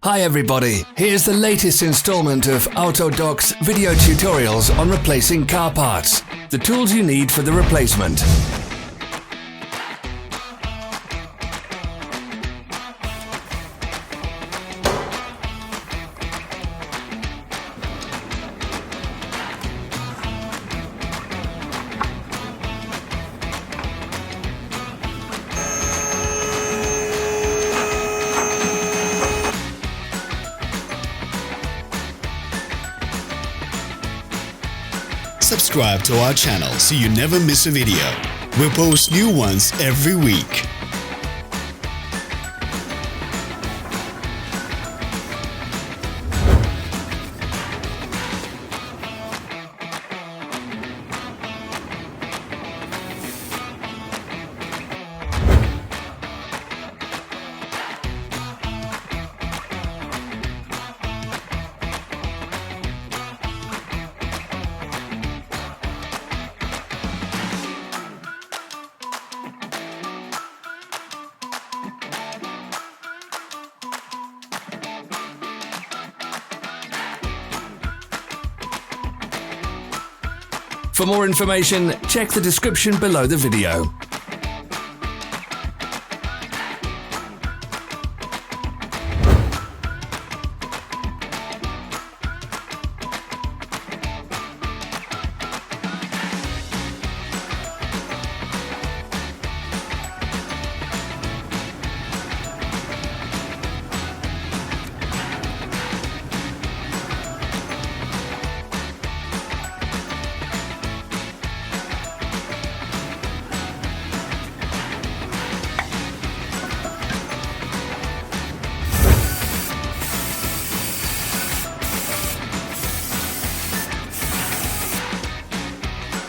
Hi everybody, here's the latest installment of Autodoc's video tutorials on replacing car parts. The tools you need for the replacement. Subscribe to our channel so you never miss a video. We post new ones every week. For more information, check the description below the video.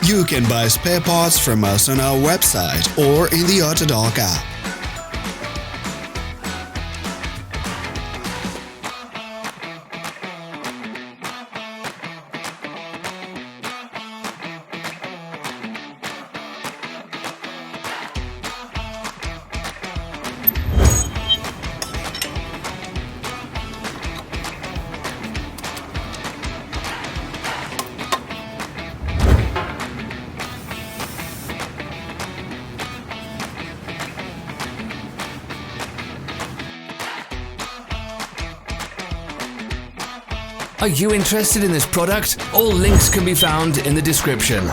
You can buy spare parts from us on our website or in the Autodoc app. Are you interested in this product? All links can be found in the description.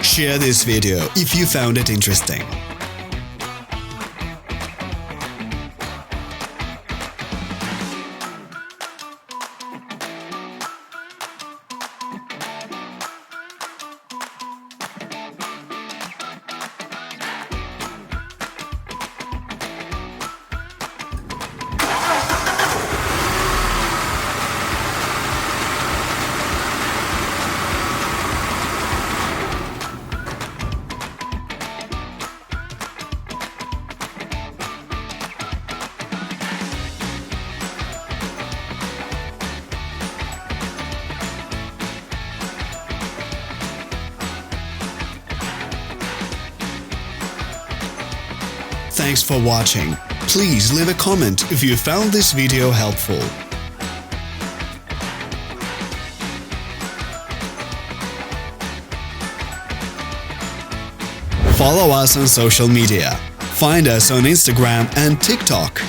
Share this video if you found it interesting. Thanks for watching. Please leave a comment if you found this video helpful. Follow us on social media. Find us on Instagram and TikTok.